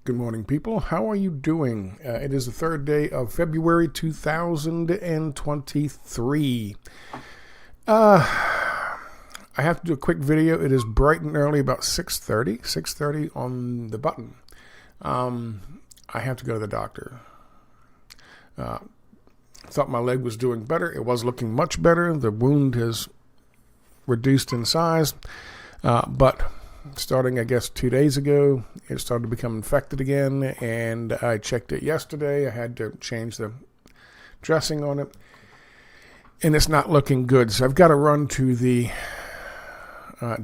Good morning, people. How are you doing? It is the third day of February 2023. I have to do a quick video. It is bright and early, about 6:30 on the button. I have to go to the doctor. Thought my leg was doing better. It was looking much better. The wound has reduced in size, but starting, I guess, 2 days ago, it started to become infected again, and I checked it yesterday. I had to change the dressing on it, and it's not looking good. So I've got to run to the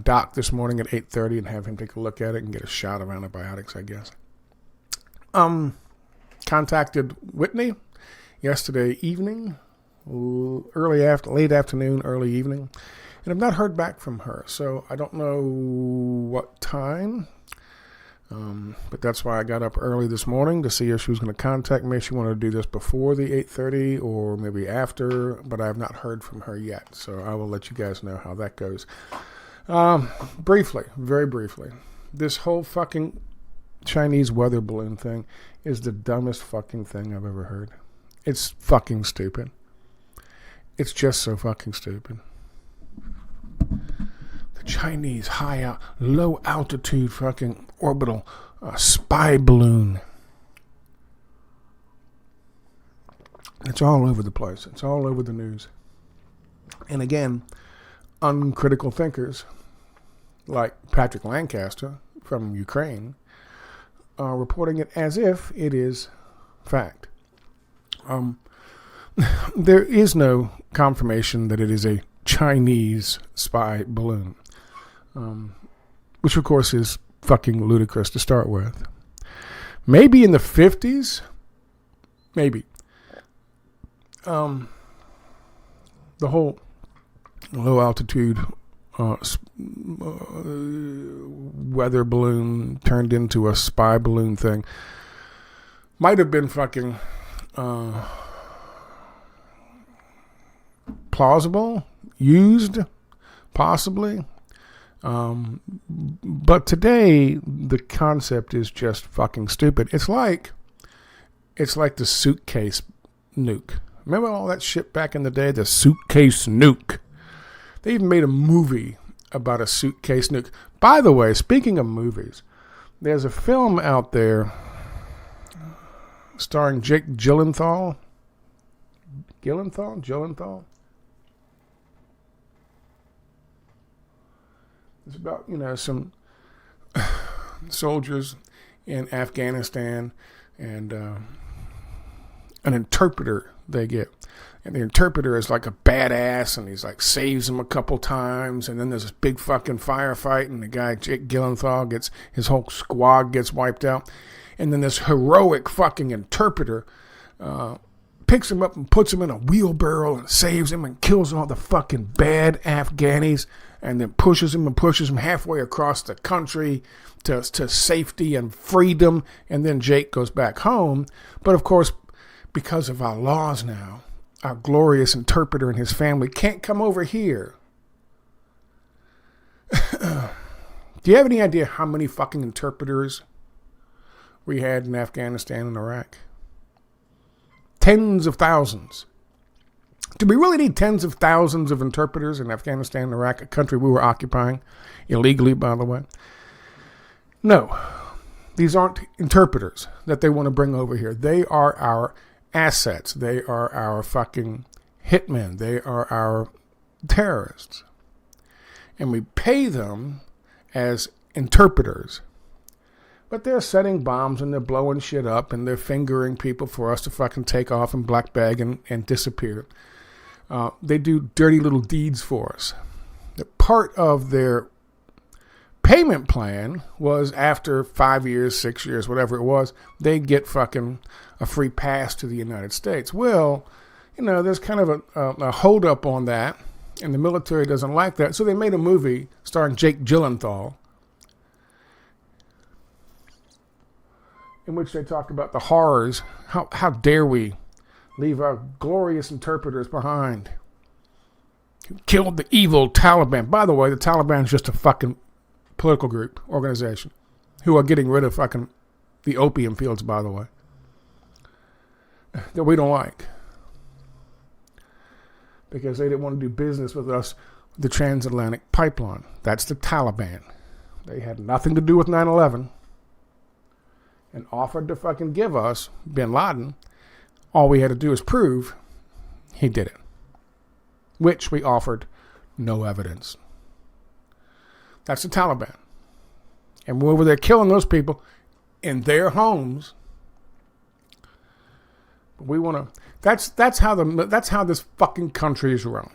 doc this morning at 8:30 and have him take a look at it and get a shot of antibiotics, I guess. Contacted Whitney yesterday evening, late afternoon, early evening. And I've not heard back from her, so I don't know what time. But that's why I got up early this morning to see if she was going to contact me. She wanted to do this before the 8:30 or maybe after, but I have not heard from her yet. So I will let you guys know how that goes. Very briefly, this whole fucking Chinese weather balloon thing is the dumbest fucking thing I've ever heard. It's fucking stupid. It's just so fucking stupid. The Chinese low altitude fucking orbital spy balloon. It's all over the place. It's all over the news. And again, uncritical thinkers like Patrick Lancaster from Ukraine are reporting it as if it is fact. There is no confirmation that it is a Chinese spy balloon, which of course is fucking ludicrous to start with. Maybe in the 50s, maybe. The whole low altitude weather balloon turned into a spy balloon thing might have been fucking plausible, used, possibly. But today, the concept is just fucking stupid. It's like the suitcase nuke. Remember all that shit back in the day? The suitcase nuke. They even made a movie about a suitcase nuke. By the way, speaking of movies, there's a film out there starring Jake Gyllenhaal. Gyllenhaal? It's about, some soldiers in Afghanistan and an interpreter they get. And the interpreter is like a badass, and he's like saves them a couple times. And then there's this big fucking firefight, and the guy, Jake Gyllenhaal, his whole squad gets wiped out. And then this heroic fucking interpreter picks him up and puts him in a wheelbarrow and saves him and kills all the fucking bad Afghanis, and then pushes him halfway across the country to safety and freedom. And then Jake goes back home. But of course, because of our laws now, our glorious interpreter and his family can't come over here. Do you have any idea how many fucking interpreters we had in Afghanistan and Iraq? Tens of thousands. Do we really need tens of thousands of interpreters in Afghanistan and Iraq, a country we were occupying, illegally, by the way? No. These aren't interpreters that they want to bring over here. They are our assets. They are our fucking hitmen. They are our terrorists. And we pay them as interpreters. But they're setting bombs and they're blowing shit up and they're fingering people for us to fucking take off and black bag and disappear. They do dirty little deeds for us. Part of their payment plan was after 5 years, 6 years, whatever it was, they get fucking a free pass to the United States. Well, there's kind of a hold up on that, and the military doesn't like that. So they made a movie starring Jake Gyllenhaal, in which they talk about the horrors. How dare we leave our glorious interpreters behind? Who killed the evil Taliban. By the way, the Taliban is just a fucking political group, organization, who are getting rid of fucking the opium fields, by the way, that we don't like. Because they didn't want to do business with us, the transatlantic pipeline. That's the Taliban. They had nothing to do with 9/11 and offered to fucking give us bin Laden. All we had to do is prove he did it, which we offered no evidence. That's the Taliban. And we're over there killing those people in their homes. But we want to. That's how this fucking country is run.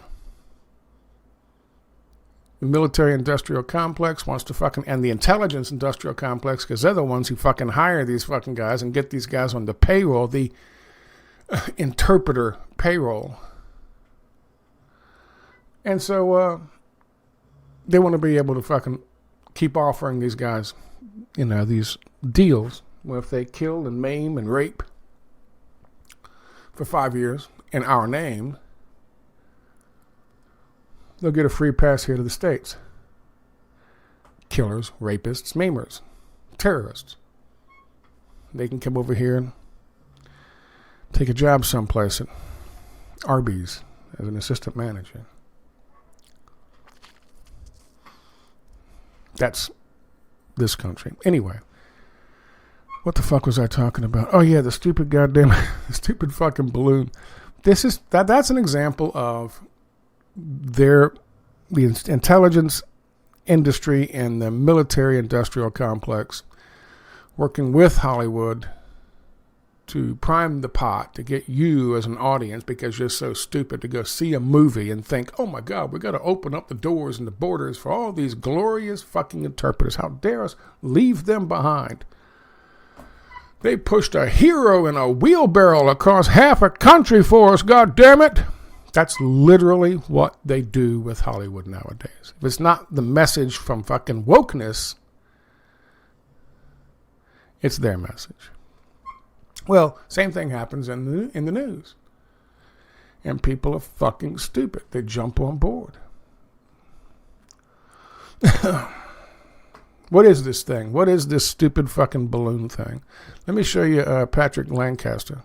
The military-industrial complex wants to fucking, and the intelligence-industrial complex, because they're the ones who fucking hire these fucking guys and get these guys on the payroll, the interpreter payroll. And so they want to be able to fucking keep offering these guys, these deals where if they kill and maim and rape for 5 years in our name, they'll get a free pass here to the States. Killers, rapists, maimers, terrorists. They can come over here and take a job someplace at Arby's as an assistant manager. That's this country. Anyway, what the fuck was I talking about? Oh yeah, the stupid goddamn, the stupid fucking balloon. That's an example of the intelligence industry and the military industrial complex working with Hollywood to prime the pot to get you as an audience, because you're so stupid to go see a movie and think, oh my God, we got to open up the doors and the borders for all these glorious fucking interpreters. How dare us leave them behind? They pushed a hero in a wheelbarrow across half a country for us, God damn it. That's literally what they do with Hollywood nowadays. If it's not the message from fucking wokeness, it's their message. Well, same thing happens in the news. And people are fucking stupid. They jump on board. What is this thing? What is this stupid fucking balloon thing? Let me show you Patrick Lancaster.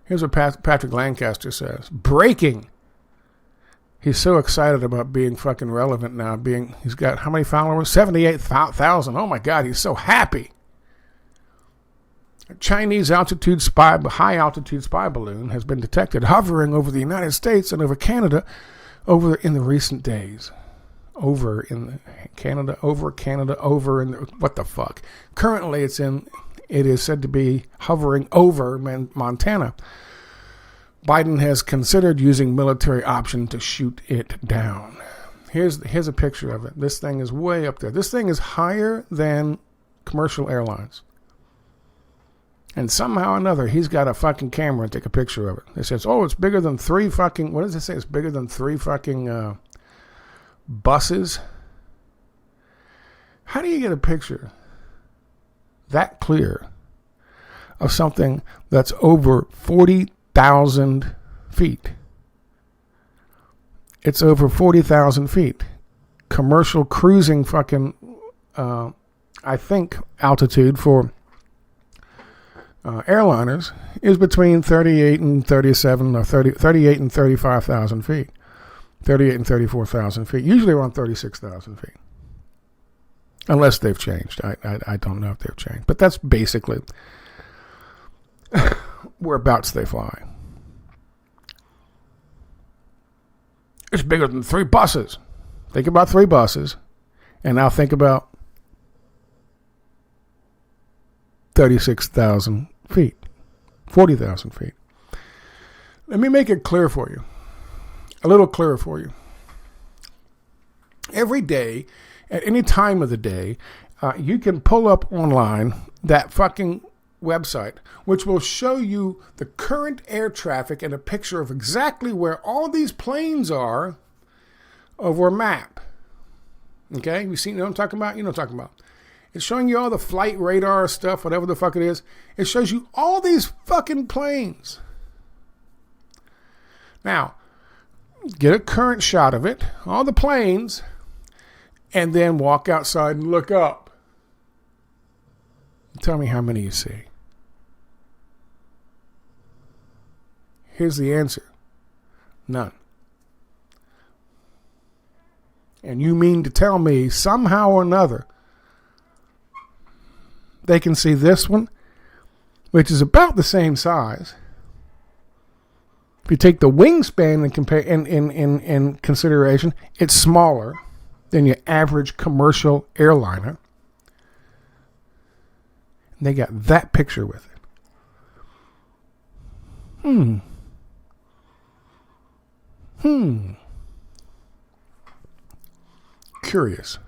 Here's what Patrick Lancaster says. Breaking. He's so excited about being fucking relevant now. He's got how many followers? 78,000. Oh my God, he's so happy. A Chinese high altitude spy balloon has been detected hovering over the United States and over Canada in the recent days. What the fuck? Currently it is said to be hovering over Montana. Biden has considered using military option to shoot it down. Here's a picture of it. This thing is way up there. This thing is higher than commercial airlines. And somehow or another, he's got a fucking camera and take a picture of it. It says, it's bigger than 3 fucking, what does it say? It's bigger than 3 fucking buses. How do you get a picture that clear of something that's over 40,000 feet? It's over 40,000 feet. Commercial cruising fucking, I think, altitude for airliners is between 38 and 37 or 38 and 35,000 feet. 38 and 34,000 feet. Usually around 36,000 feet. Unless they've changed. I don't know if they've changed. But that's basically whereabouts they fly. It's bigger than 3 buses. Think about 3 buses. And now think about 36,000 feet. 40,000 feet. Let me make it clear for you. A little clearer for you. Every day, at any time of the day, you can pull up online that fucking website, which will show you the current air traffic and a picture of exactly where all these planes are over a map. Okay? You know what I'm talking about? You know what I'm talking about. It's showing you all the flight radar stuff, whatever the fuck it is. It shows you all these fucking planes. Now, get a current shot of it, all the planes, and then walk outside and look up. Tell me how many you see. Here's the answer. None. And you mean to tell me somehow or another they can see this one, which is about the same size. If you take the wingspan and compare in consideration, it's smaller than your average commercial airliner. And they got that picture with it. Curious.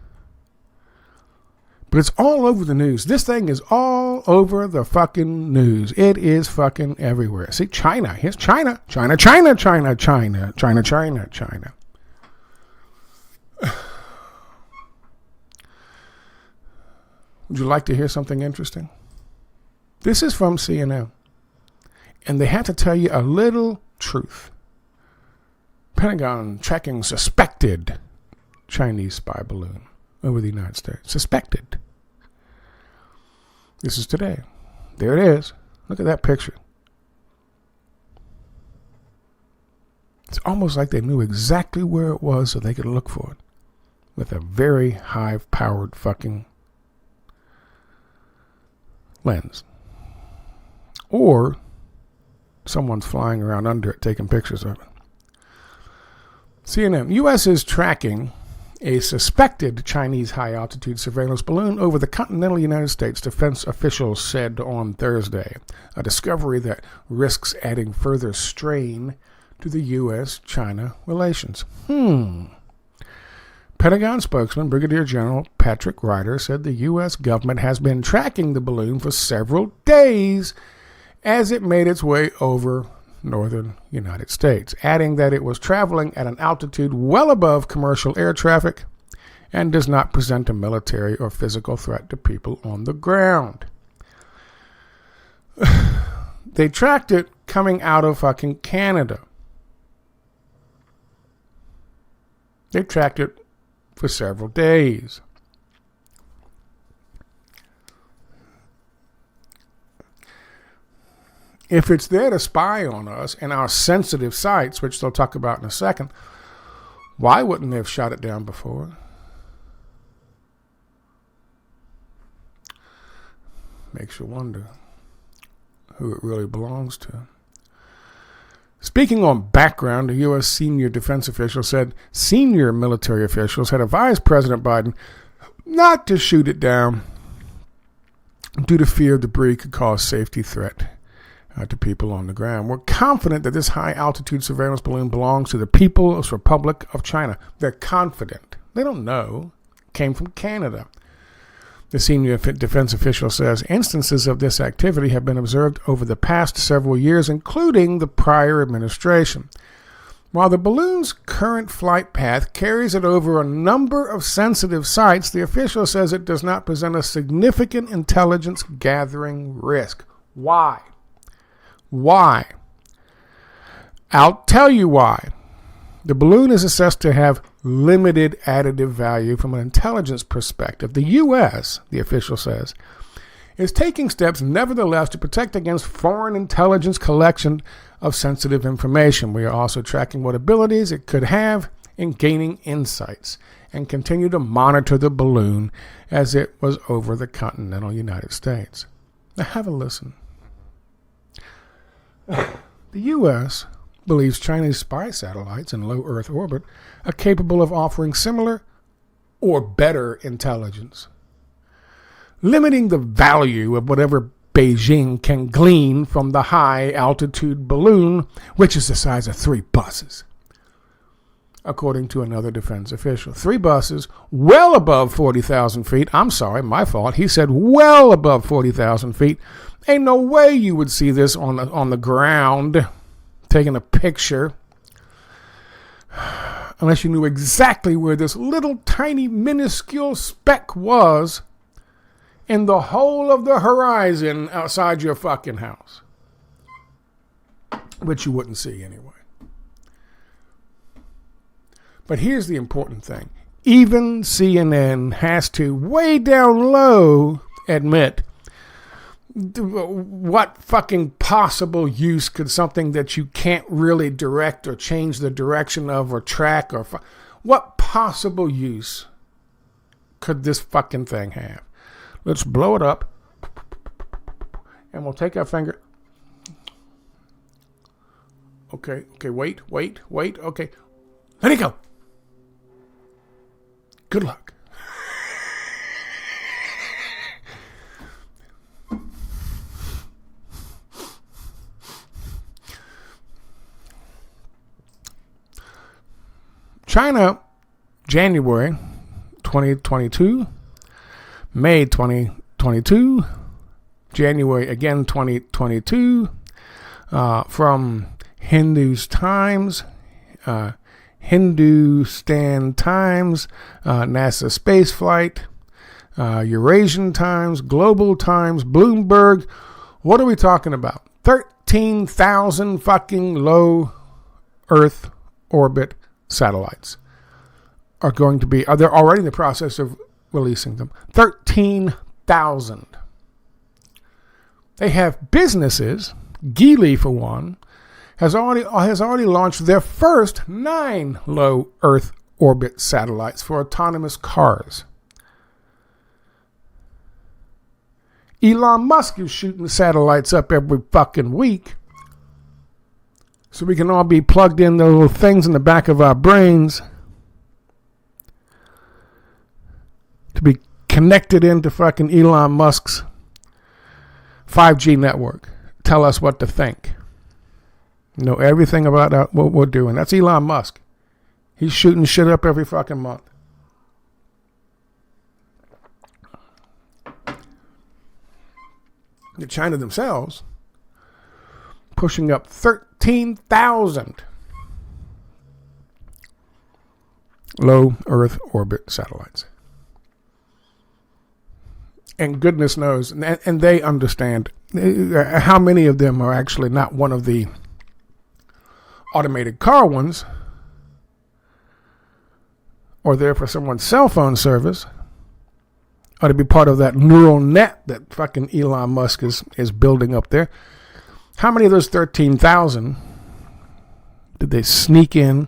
But it's all over the news. This thing is all over the fucking news. It is fucking everywhere. See, China. Here's China. China. Would you like to hear something interesting? This is from CNN. And they had to tell you a little truth. Pentagon tracking suspected Chinese spy balloon over the United States. Suspected. This is today. There it is. Look at that picture. It's almost like they knew exactly where it was so they could look for it with a very high-powered fucking lens. Or someone's flying around under it taking pictures of it. CNN. U.S. is tracking a suspected Chinese high-altitude surveillance balloon over the continental United States, defense officials said on Thursday, a discovery that risks adding further strain to the U.S.-China relations. Pentagon spokesman Brigadier General Patrick Ryder said the U.S. government has been tracking the balloon for several days as it made its way over northern United States, adding that it was traveling at an altitude well above commercial air traffic and does not present a military or physical threat to people on the ground. They tracked it coming out of fucking Canada. They tracked it for several days. If it's there to spy on us and our sensitive sites, which they'll talk about in a second, why wouldn't they have shot it down before? Makes you wonder who it really belongs to. Speaking on background, a U.S. senior defense official said senior military officials had advised President Biden not to shoot it down due to fear debris could cause safety threat to people on the ground. We're confident that this high-altitude surveillance balloon belongs to the People's Republic of China. They're confident. They don't know. It came from Canada. The senior defense official says instances of this activity have been observed over the past several years, including the prior administration. While the balloon's current flight path carries it over a number of sensitive sites, the official says it does not present a significant intelligence gathering risk. Why? Why? I'll tell you why. The balloon is assessed to have limited additive value from an intelligence perspective. The U.S., the official says, is taking steps nevertheless to protect against foreign intelligence collection of sensitive information. We are also tracking what abilities it could have in gaining insights and continue to monitor the balloon as it was over the continental United States. Now have a listen. The U.S. believes Chinese spy satellites in low Earth orbit are capable of offering similar or better intelligence, limiting the value of whatever Beijing can glean from the high-altitude balloon, which is the size of 3 buses, according to another defense official. 3 buses well above 40,000 feet. I'm sorry, my fault. He said well above 40,000 feet. Ain't no way you would see this on the ground, taking a picture, unless you knew exactly where this little tiny minuscule speck was in the whole of the horizon outside your fucking house, which you wouldn't see anyway. But here's the important thing. Even CNN has to, way down low, admit What fucking possible use could something that you can't really direct or change the direction of or track or what possible use could this fucking thing have? Let's blow it up and we'll take our finger. Okay, wait. Okay, let it go. Good luck. China, January 2022, May 2022, January again 2022, from Hindustan Times, NASA Space Flight, Eurasian Times, Global Times, Bloomberg. What are we talking about? 13,000 fucking low Earth orbit satellites are they're already in the process of releasing them. 13,000. They have businesses. Geely, for one, has already launched their first 9 low Earth orbit satellites for autonomous cars. Elon Musk is shooting satellites up every fucking week so we can all be plugged in the little things in the back of our brains to be connected into fucking Elon Musk's 5G network. Tell us what to think. Know everything about what we're doing. That's Elon Musk. He's shooting shit up every fucking month. The China themselves pushing up 13,000 low Earth orbit satellites. And goodness knows, and they understand how many of them are actually not one of the automated car ones, or there for someone's cell phone service, or to be part of that neural net that fucking Elon Musk is building up there. How many of those 13,000 did they sneak in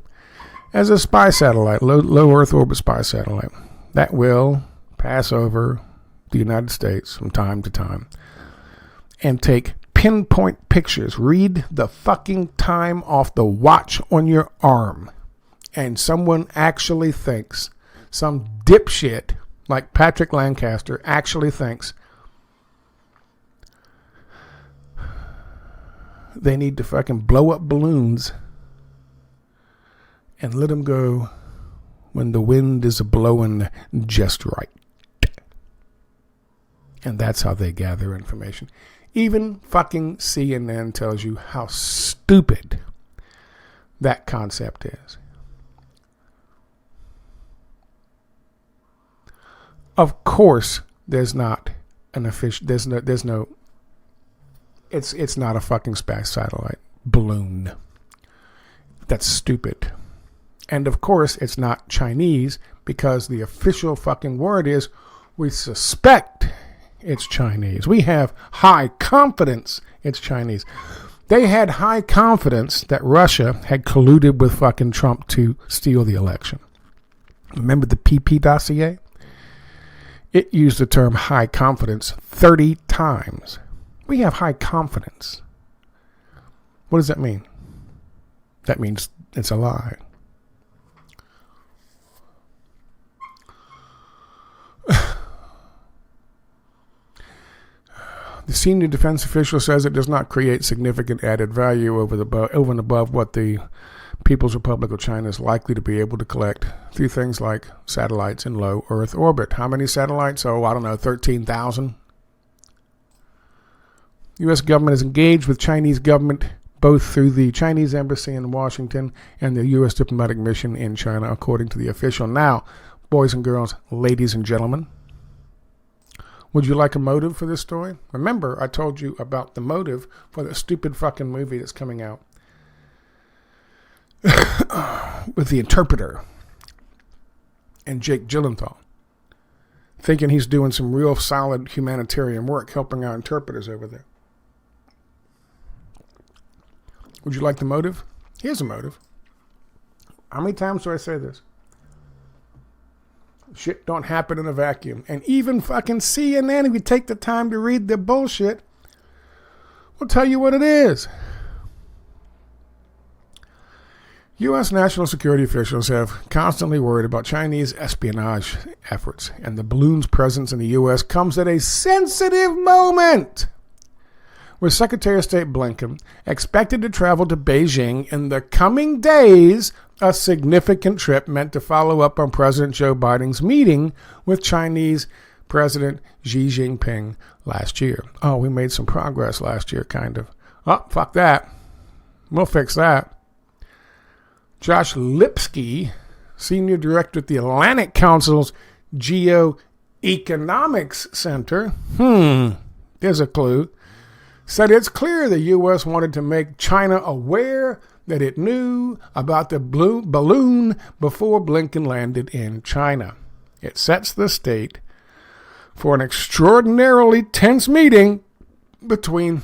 as a spy satellite, low Earth orbit spy satellite, that will pass over the United States from time to time and take pinpoint pictures, read the fucking time off the watch on your arm, and someone actually thinks, some dipshit like Patrick Lancaster actually thinks they need to fucking blow up balloons and let them go when the wind is blowing just right. And that's how they gather information. Even fucking CNN tells you how stupid that concept is. Of course, there's not an official. There's no. It's not a fucking space satellite balloon. That's stupid. And of course, it's not Chinese because the official fucking word is we suspect it's Chinese. We have high confidence it's Chinese. They had high confidence that Russia had colluded with fucking Trump to steal the election. Remember the PP dossier? It used the term high confidence 30 times. We have high confidence. What does that mean? That means it's a lie. The senior defense official says it does not create significant added value over and above what the People's Republic of China is likely to be able to collect through things like satellites in low Earth orbit. How many satellites? Oh, I don't know, 13,000. U.S. government is engaged with Chinese government both through the Chinese embassy in Washington and the U.S. diplomatic mission in China, according to the official. Now, boys and girls, ladies and gentlemen, would you like a motive for this story? Remember, I told you about the motive for the stupid fucking movie that's coming out with The Interpreter and Jake Gyllenhaal. thinking he's doing some real solid humanitarian work, helping our interpreters over there. Would you like the motive? Here's a motive. How many times do I say this? Shit don't happen in a vacuum. And even fucking CNN, if you take the time to read their bullshit, will tell you what it is. U.S. national security officials have constantly worried about Chinese espionage efforts, and the balloon's presence in the U.S. comes at a sensitive moment, with Secretary of State Blinken expected to travel to Beijing in the coming days, a significant trip meant to follow up on President Joe Biden's meeting with Chinese President Xi Jinping last year. Oh, we made some progress last year, kind of. Oh, fuck that. We'll fix that. Josh Lipsky, Senior Director at the Atlantic Council's Geoeconomics Center, there's a clue, said it's clear the U.S. wanted to make China aware that it knew about the balloon before Blinken landed in China. It sets the stage for an extraordinarily tense meeting between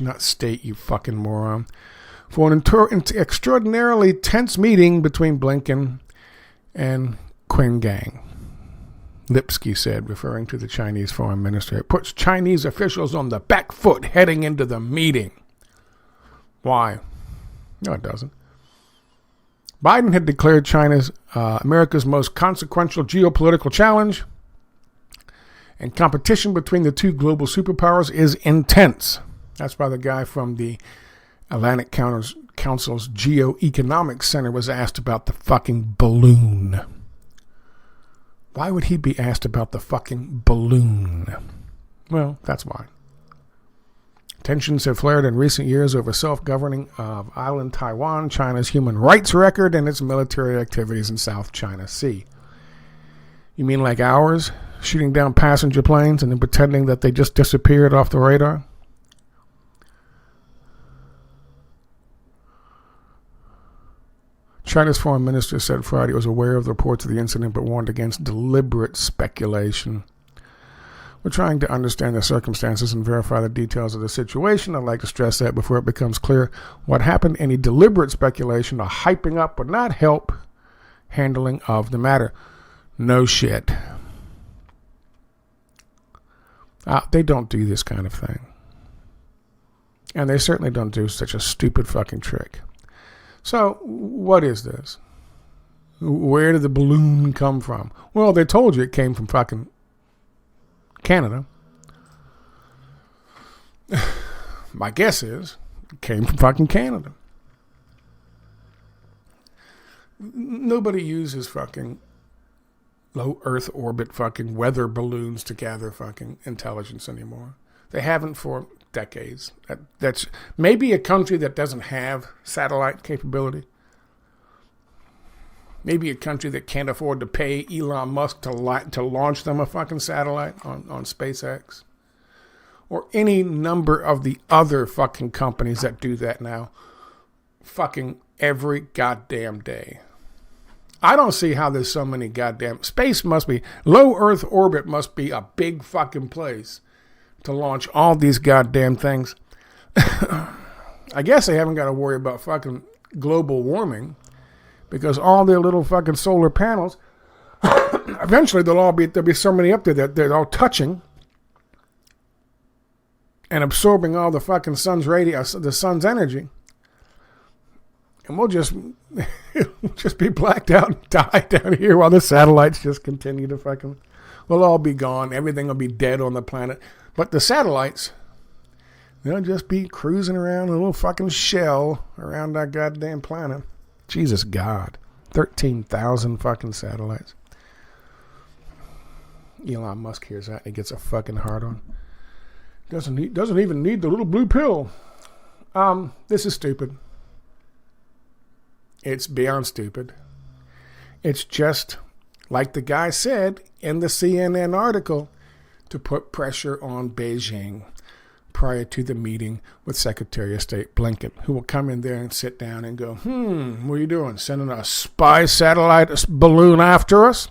not state, you fucking moron. For an extraordinarily tense meeting between Blinken and Qingang, Lipsky said, referring to the Chinese foreign minister. It puts Chinese officials on the back foot heading into the meeting. Why? No, it doesn't. Biden had declared China's America's most consequential geopolitical challenge, and competition between the two global superpowers is intense. That's why the guy from the Atlantic Council's Geoeconomics Center was asked about the fucking balloon. Why would he be asked about the fucking balloon? Well, that's why. Tensions have flared in recent years over self-governing of island Taiwan, China's human rights record, and its military activities in South China Sea. You mean like ours? Shooting down passenger planes and then pretending that they just disappeared off the radar? China's foreign minister said Friday it was aware of the reports of the incident but warned against deliberate speculation. We're trying to understand the circumstances and verify the details of the situation. I'd like to stress that before it becomes clear what happened. Any deliberate speculation or hyping up would not help handling of the matter. No shit. They don't do this kind of thing. And they certainly don't do such a stupid fucking trick. So, what is this? Where did the balloon come from? Well, they told you it came from fucking Canada. My guess is it came from fucking Canada. Nobody uses fucking low Earth orbit fucking weather balloons to gather fucking intelligence anymore. They haven't for decades. That's maybe a country that doesn't have satellite capability. Maybe a country that can't afford to pay Elon Musk to launch them a fucking satellite on SpaceX. Or any number of the other fucking companies that do that now. Fucking every goddamn day. I don't see how there's so many goddamn... Space must be... Low Earth orbit must be a big fucking place to launch all these goddamn things. I guess they haven't got to worry about fucking global warming because all their little fucking solar panels, eventually there'll be so many up there that they're all touching and absorbing all the fucking sun's the sun's energy. And we'll just be blacked out and die down here while the satellites just continue to fucking... We'll all be gone. Everything will be dead on the planet. But the satellites, they'll just be cruising around in a little fucking shell around our goddamn planet. Jesus God. 13,000 fucking satellites. Elon Musk hears that and he gets a fucking hard on. Doesn't even need the little blue pill. This is stupid. It's beyond stupid. It's just, like the guy said in the CNN article, to put pressure on Beijing prior to the meeting with Secretary of State Blinken, who will come in there and sit down and go, what are you doing? Sending a spy satellite balloon after us?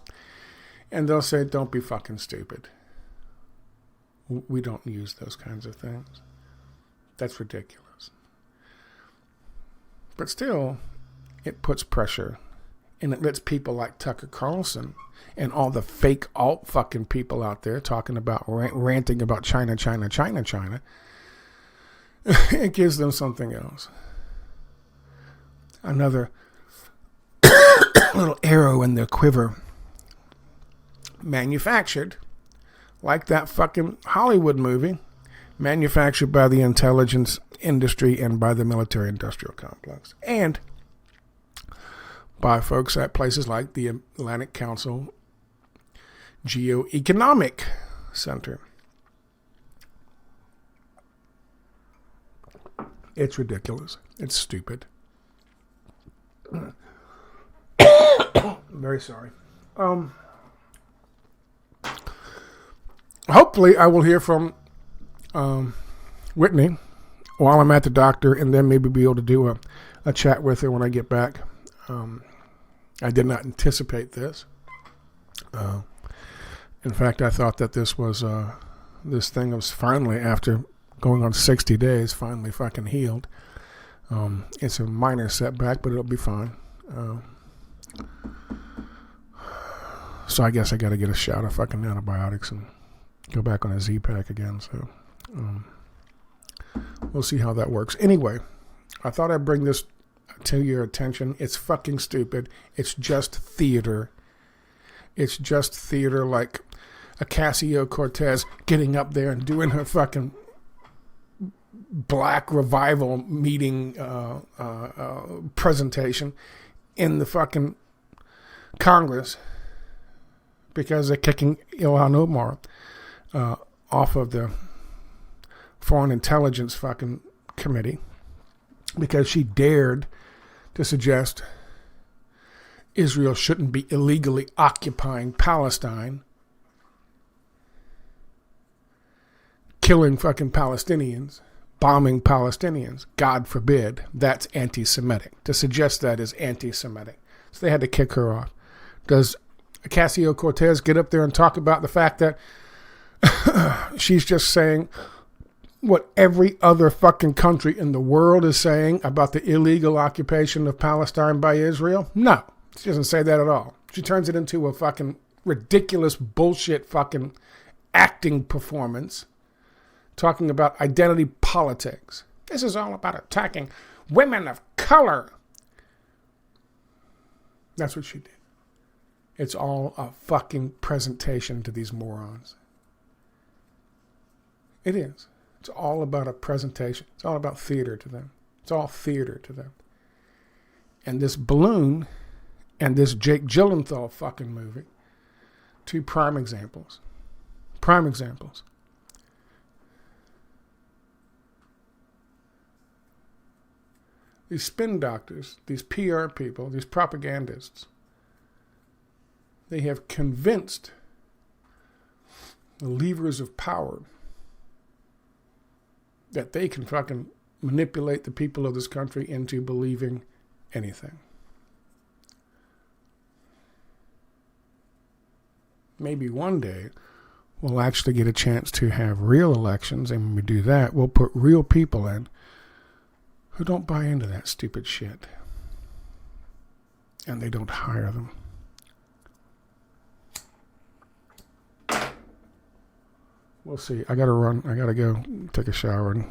And they'll say, don't be fucking stupid. We don't use those kinds of things. That's ridiculous. But still, it puts pressure. And it lets people like Tucker Carlson and all the fake alt fucking people out there talking about, ranting about China. It gives them something else. Another little arrow in their quiver. Manufactured, like that fucking Hollywood movie, manufactured by the intelligence industry and by the military industrial complex. And by folks at places like the Atlantic Council Geoeconomic Center. It's ridiculous. It's stupid. Very sorry. Hopefully I will hear from Whitney while I'm at the doctor, and then maybe be able to do a chat with her when I get back. I did not anticipate this. In fact, I thought that this was this thing was finally, after going on 60 days, finally fucking healed. It's a minor setback, but it'll be fine. So I guess I got to get a shot of fucking antibiotics and go back on a Z-Pack again. So we'll see how that works. Anyway, I thought I'd bring this to your attention. It's fucking stupid. It's just theater. It's just theater, like Ocasio-Cortez getting up there and doing her fucking Black Revival meeting presentation in the fucking Congress because they're kicking Ilhan Omar off of the Foreign Intelligence fucking committee because she dared to suggest Israel shouldn't be illegally occupying Palestine, killing fucking Palestinians, bombing Palestinians. God forbid. That's anti-Semitic. To suggest that is anti-Semitic. So they had to kick her off. Does Ocasio-Cortez get up there and talk about the fact that she's just saying what every other fucking country in the world is saying about the illegal occupation of Palestine by Israel? No. She doesn't say that at all. She turns it into a fucking ridiculous bullshit fucking acting performance talking about identity politics. This is all about attacking women of color. That's what she did. It's all a fucking presentation to these morons. It is. It's all about a presentation. It's all about theater to them. It's all theater to them. And this balloon and this Jake Gyllenhaal fucking movie, two prime examples. Prime examples. These spin doctors, these PR people, these propagandists, they have convinced the levers of power that they can fucking manipulate the people of this country into believing anything. Maybe one day we'll actually get a chance to have real elections, and when we do that, we'll put real people in who don't buy into that stupid shit. And they don't hire them. We'll see. I gotta run. I gotta go take a shower. And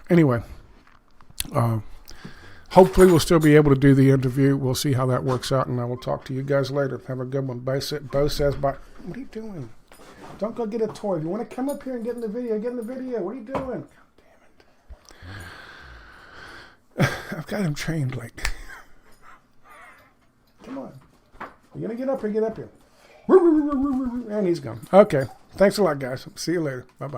anyway, hopefully we'll still be able to do the interview. We'll see how that works out, and I will talk to you guys later. Have a good one. Bo says bye. What are you doing? Don't go get a toy. If you want to come up here and get in the video, get in the video. What are you doing? God damn it. I've got him trained like... Come on. You're going to get up here, get up here. And he's gone. Okay. Thanks a lot, guys. See you later. Bye-bye.